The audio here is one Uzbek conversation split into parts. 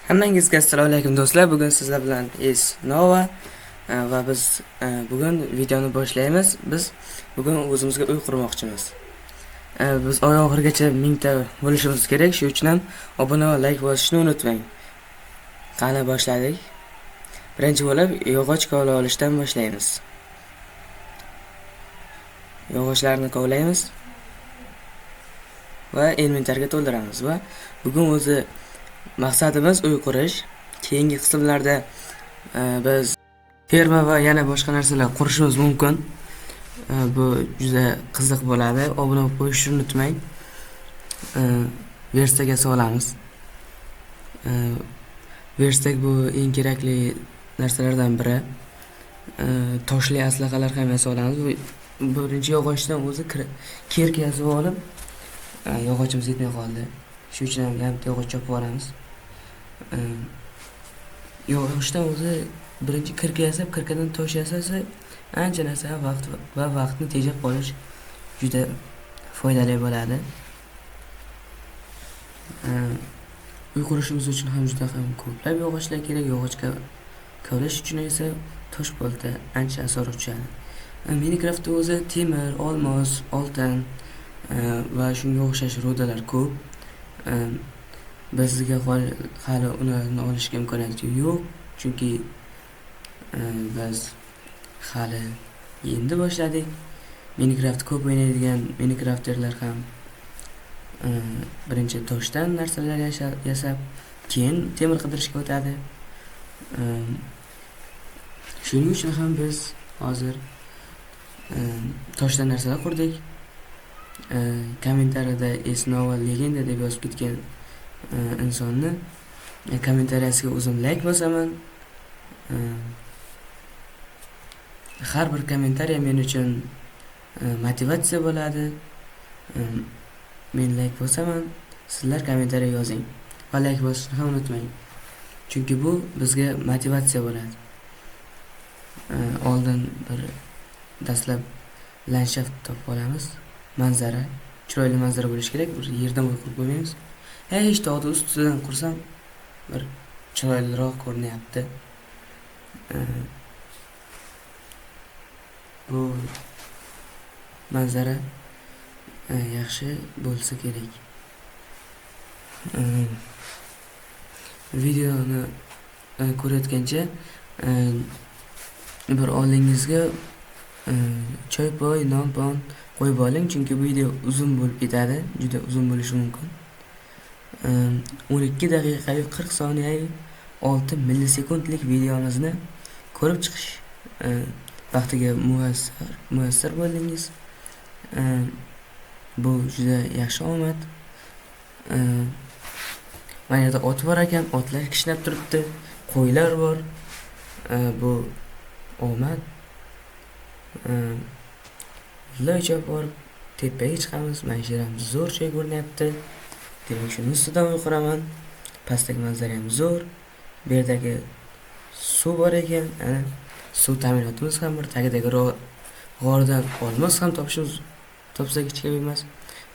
Hammangizga assalomu alaykum do'stlar. Bugun sizlar bilan Nova va biz bugun videoni boshlaymiz. Biz bugun o'zimizga uy qurmoqchimiz. Biz oy oxirigacha 1000 ta bo'lishimiz kerak. Shuning uchun ham obuna va like bosishni unutmang. Qani boshladik. Birinchi bo'lib yog'och kovlab olishdan boshlaymiz. Yog'ochlarni kovlaymiz va inventarga to'ldiramiz va bugun o'zi maqsadimiz uy qurish. Keyingi qismlarda biz ferma va yana boshqa narsalar qurishimiz mumkin. Bu juda qiziq bo'ladi. Obuna bo'lib qo'yishni unutmang. Verstaga solamiz. Verstak bu eng kerakli narsalardan biri. Toshli aslaqalar ham yasolamiz. Birinchi yog'ochdan o'zi kerk yasab olib, yog'ochimiz yetmay qoldi. Shuning uchun ham bitta yog'och chopib olamiz. Yog'ochdan o'zi birinchi kirka yasab, kirkadan tosh yasasa ancha narsa vaqtni tejab qolish juda foydali bo'ladi. Uy qurishimiz uchun ham juda ham ko'plab yog'ochlar kerak. Yog'ochga kovlash uchun esa tosh bolta ancha asos tushadi. Minecraftda o'zi temir, olmos, oltin va shunga o'xshash rudalar ko'p. Bizga hali ularni olishga imkoniyati yo'q, chunki biz hali endi boshladik. Minecraft ko'p o'ynaydigan Minecrafterlar ham birinchi toshdan narsalar yasab, keyin temir qidirishga o'tadi. Shuning uchun ham biz hozir toshdan narsalar qurdik. Kommentariyada Esnova legenda deb yozib ketgan insonni kommentariyasiga o'zim like bosaman. Har bir kommentariya men uchun motivatsiya bo'ladi. Men like bosaman, sizlar kommentariya yozing va like bosishni ham unutmang. Chunki bu bizga motivatsiya bo'ladi. Oldin bir dastlab landshaft topib olamiz. Manzara, chiroyli manzara bo'lishi kerak. Bir yerdan qurib qo'ymaymiz. Hech tog'ni ustidan qursam bir chiroyliroq ko'rinyapti. Bu manzara yaxshi bo'lsa kerak. Videoni ko'rayotgancha bir oldingizga choy-poy, non-pon qo'yib oling, chunki bu video uzun bo'lib ketadi, juda uzun bo'lishi mumkin. 12 daqiqayu 40 soniyayu 6 millisekundlik videomizni ko'rib chiqish vaqtiga muyassar bo'ldingiz. Bu juda yaxshi omad. Mana yerda ot bor ekan, otlar kishnab turibdi, qo'ylar bor. Bu omad. Loycha bor, tepaga chiqamiz. Mana shu ham zo'r joy ko'rinyapti. Demak, shuni ustidan uy quraman. Pastdagi manzara ham zo'r. Bu yerdagi suv bor ekan. Ana suv ta'minotimiz ham bor. Tagidagi g'ordan olmos ham topsak hech gap emas.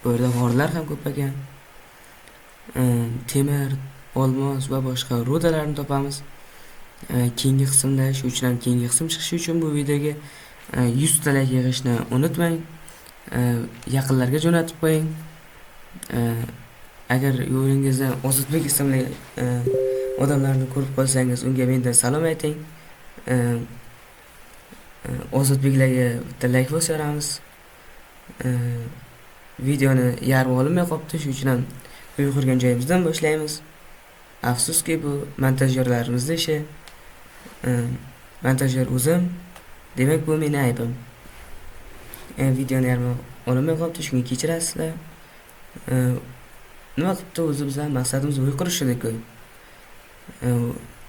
Bu yerda g'orlar ham ko'p ekan. Temir, olmos va boshqa rudalarni topamiz. Keyingi qismda, shu uchun ham keyingi qism chiqishi uchun bu videoga 100 ta like yig'ishni unutmang. Yaqinlarga jo'natib qo'ying. Agar yo'lingizda Ozodbek ismli odamlarni ko'rib qolsangiz, unga mendan salom ayting. Ozodbeklarga bitta like bosamiz. Videoni yarmi olinmay qolibdi, shuning uchun ham uy qurgan joyimizdan boshlaymiz. Afsuski bu montajyorlarimizning ishi. Montajyor o'zim. Demak, bu mening aybim. Videoni yarmi olinmay qolibdi, shunga kechirasizlar. Nima qilibdi o'zi bizning maqsadimiz uy qurish edi-ku.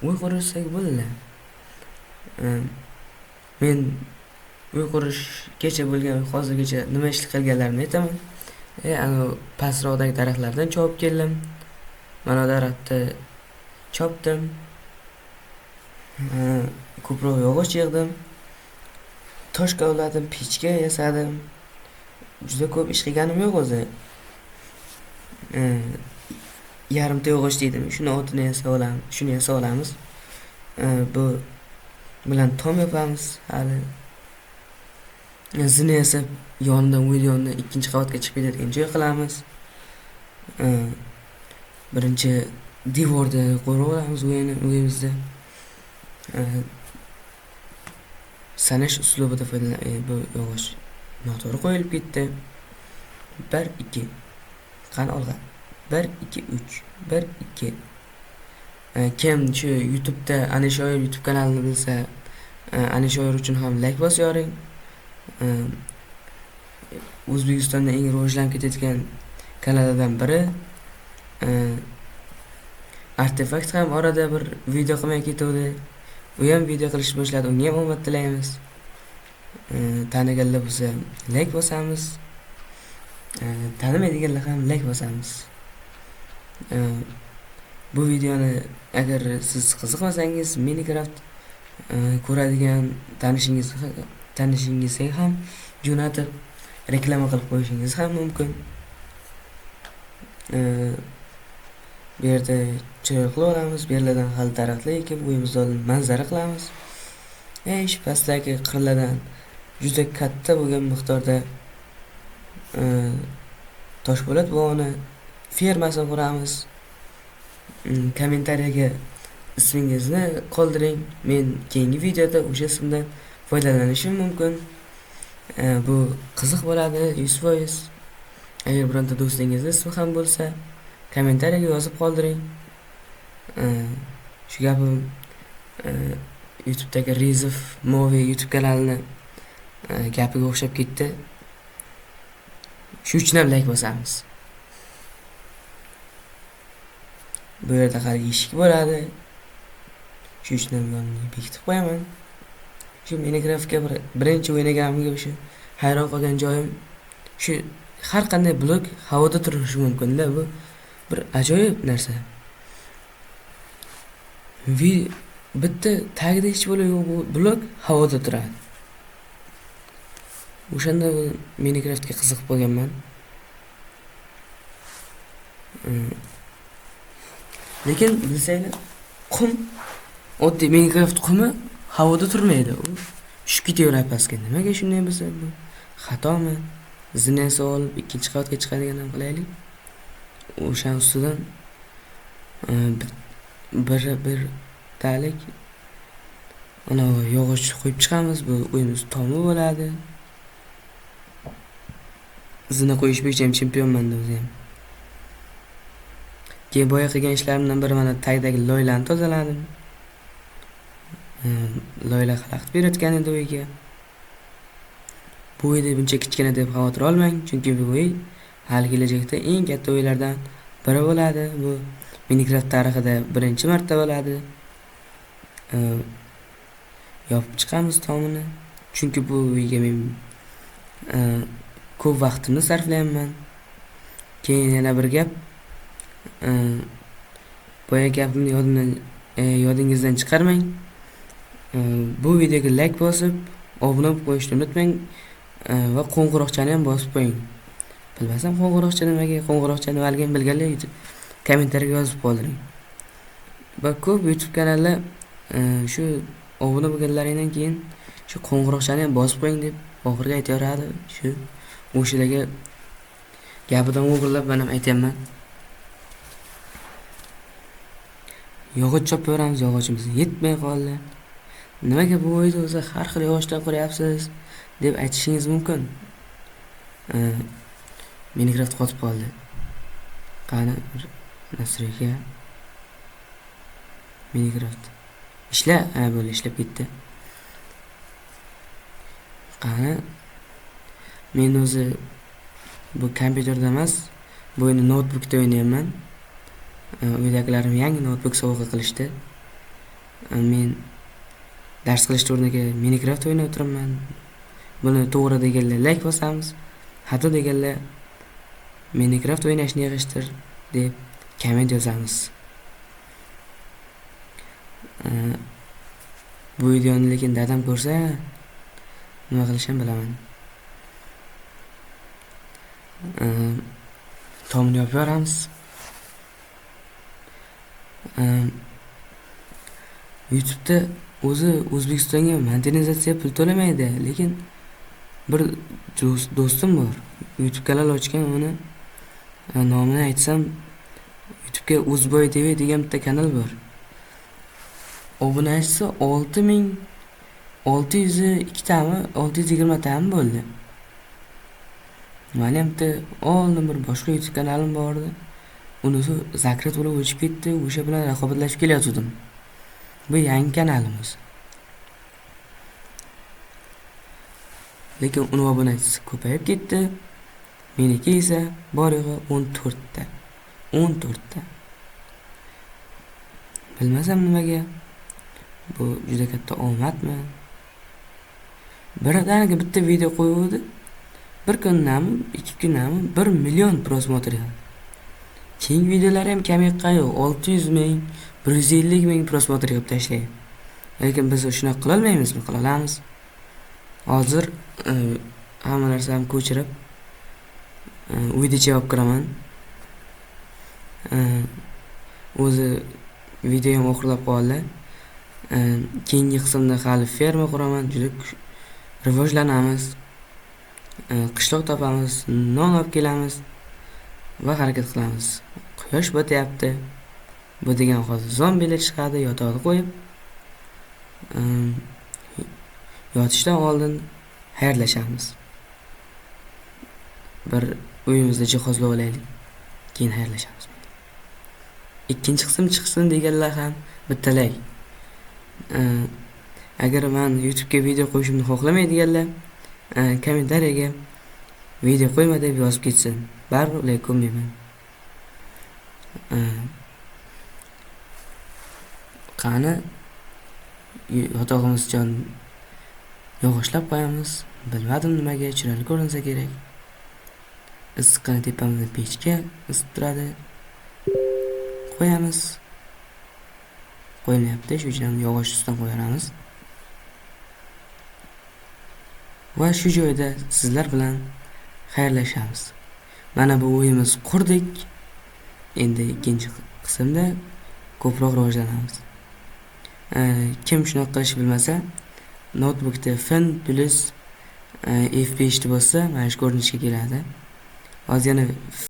Uy qurishsak bo'ldi. Men uy qurishgacha bo'lgan hozirgacha nima ish qilganlarimni aytaman. Ana pastroqdagi daraxtlardan chopib keldim. Mana daraxtni chopdim. Ko'proq yog'och yig'dim. Tosh kovladim, pechka yasadim. Juda ko'p ish qilganim yo'q o'zi. yarimta yog'och deydimi, shuni otini yasab olamiz, shuni yasab olamiz. Bu bilan tom yapamiz. Hali zina yasab yonidan videoni ikkinchi qavatga chiqib ketadigan joy qilamiz. Birinchi devorda qo'yib olamiz uyimizda. Sanash uslubida bu yog'och noto'g'ri qo'yilib ketdi. 1 2 qani olg'a. 1 2 3 1 2. Kim shu YouTube'da Anishoir YouTube kanalini bilsa, Anishoir uchun ham like bosib yoring. O'zbekistonda eng rivojlanib ketayotgan kanallardan biri. Artefakt ham orada bir video qilmay ketuvdi. U ham video qilishni boshladi. Unga ham omad tilaymiz. Taniganlar bo'lsa like bosamiz. Tanimaydiganlar ham like bosamiz. Bu videoni agar siz qiziqmasangiz, Minecraft ko'radigan tanishingizga ham jo'natib reklama qilib qo'yishingiz ham mumkin. Bu yerda chiroq qilamiz, bu yerlardan hali daraxtlar ekib, uyimizda manzara qilamiz. Shu pastdagi qirlardan juda katta bo'lgan miqdorda Toshpo'lat bog'ini fermasini quramiz. Kommentariyaga ismingizni qoldiring. Men keyingi videoda o'sha ismdan foydalanishim mumkin. Bu qiziq bo'ladi 100%. Agar bironta do'stingizning ismi ham bo'lsa, kommentariyaga yozib qoldiring. Shu gapim YouTube'dagi Rizov Movie YouTube kanalini gapiga o'xshab ketdi. Shu uchun ham like bosamiz. Bu yerda hali eshik bo'ladi. Shu uchun ham yoniga bekitib qo'yaman. Shu Minecraftga birinchi o'ynaganimga shu hayron qolgan joyim shu har qanday blok havoda turishi mumkin-da, bu bir ajoyib narsa. Bitta tagida hech bo'lib yo'q, bu blok havoda turadi. O'shanda Minecraftga qiziqib qolganman. Lekin bilsanglar, qum oddiy Minecraft qumi havoda turmaydi. U tushib ketaveradi pastga. Nimaga shunday bo'lsa, bu xatomi? Zinasi olib ikkinchi qavatga chiqadigan ham qilaylik. O'sha ustidan bir talik ana yog'och qo'yib chiqamiz. Bu uyimiz tomi bo'ladi. Zina qo'yish bo'yicha ham chempionman o'zi ham. Keyin boya qilgan ishlarimdan biri mana tagdagi loylarni tozaladim. Loylar xalaqit berayotgan edi uyga. Bu uyda buncha kichkina deb xavotir olmang, chunki bu uy hali kelajakda eng katta uylardan biri bo'ladi. Bu Minecraft tarixida birinchi marta bo'ladi. Yopib chiqamiz tomini. Chunki bu uyga men ko'p vaqtimni sarflayapman. Keyin yana bir gap. Boya gapimni yodingizdan chiqarmang. Bu videoga like bosib, obuna bo'lib qo'yishni unutmang va qo'ng'iroqchani ham bosib qo'ying. Bilmasam qo'ng'iroqcha nimaga, qo'ng'iroqcha nimaligini bilganlar kommentariyaga yozib qoldiring. Va ko'p YouTube kanallar shu obuna bo'lganlaringdan keyin shu qo'ng'iroqchani ham bosib qo'ying deb oxirga aytaveradi. Shu o'shalarga gapidan o'g'irlab men ham aytayapman. Yog'och chopaveramiz, yog'ochimiz yetmay qoldi. Nimaga bu uyda o'zi har xil yog'ochdan quryapsiz deb aytishingiz mumkin. Minecraft qotib qoldi. Qani nasriga Minecraft bo'ldi, ishlab ketdi. Qani men o'zi bu kompyuterda emas, bu o'yinni notebookda o'ynayapman. Uydagilarim yangi notebook sovg'a qilishdi. Men dars qilishni o'rniga Minecraft o'ynab o'tiraman. Buni to'g'ri deganlar like bosamiz, xato deganlar Minecraft o'ynashni yig'ishtir deb komment yozamiz. Bu videoni lekin dadam ko'rsa nima qilishim bilaman. Tomni yopib yoramiz. YouTube'da o'zi O'zbekistonga monetizatsiya pul to'lamaydi, lekin bir do'stim bor. YouTube kanal ochgan, uni nomini aytsam, YouTube'ga O'zboy TV degan bitta kanal bor. Obunachisi 6602 tami, 620 tami bo'ldi. Meni ham bitta oldin bir boshqa YouTube kanalim bor edi. Unisi zakrat bo'lib o'chib ketdi, o'sha bilan raqobatlashib kelayotgandim. Bu yangi kanalimiz. Lekin uni obunachisi ko'payib ketdi. Meniki esa borig'i 14 ta. 14 ta. Bilmasam nimaga. Bu juda katta omadmi? Birdaniga bitta video qo'yuvdi. Bir kunnami, 2 kunnami 1 million prosmotr oldi. Keyingi videolari ham kam yo'q, 600 ming, 150 ming prosmotr qilib tashlaydi. Lekin biz shuni qila olmaymizmi? Qila olamiz. Hozir hamma narsani ko'chirib uyda javob qiraman. O'zi videom oxirlab qoldi. Keyingi qismda hali ferma quraman, juda rivojlanamiz. Qishloq topamiz, non olib kelamiz va harakat qilamiz. Quyosh botyapti. Bu degan hozir zombilar chiqadi, yotoqni qo'yib yotishdan oldin xayrlashamiz. Bir uyimizda jihozlab olaylik, keyin xayrlashamiz. Ikkinchi qism chiqsin deganlar ham bittalay. Agar men YouTube'ga video qo'yishimni xohlamaydiganlar, kommentariyaga video qo'yma deb yozib ketsin. Baribir ularga ko'nmayman. Qani yotog'imiz jon yog'oshlab qo'yamiz. Bilmadim nimaga, chiroyli ko'rinsa kerak. Issiqqina tepamizda pechga isib turadi. Qo'yamiz. Qo'ymayapti, shu uchun yog'och ustidan qo'yamiz. Va shu joyda sizlar bilan xayrlashamiz. Mana bu o'yimiz qurdik. Endi ikkinchi qismda ko'proq rivojlanamiz. Kim shunaqa qilish bilmasa, notebookda Fin plus F5 bo'lsa, mana shu ko'rinishga keladi. Hozir yana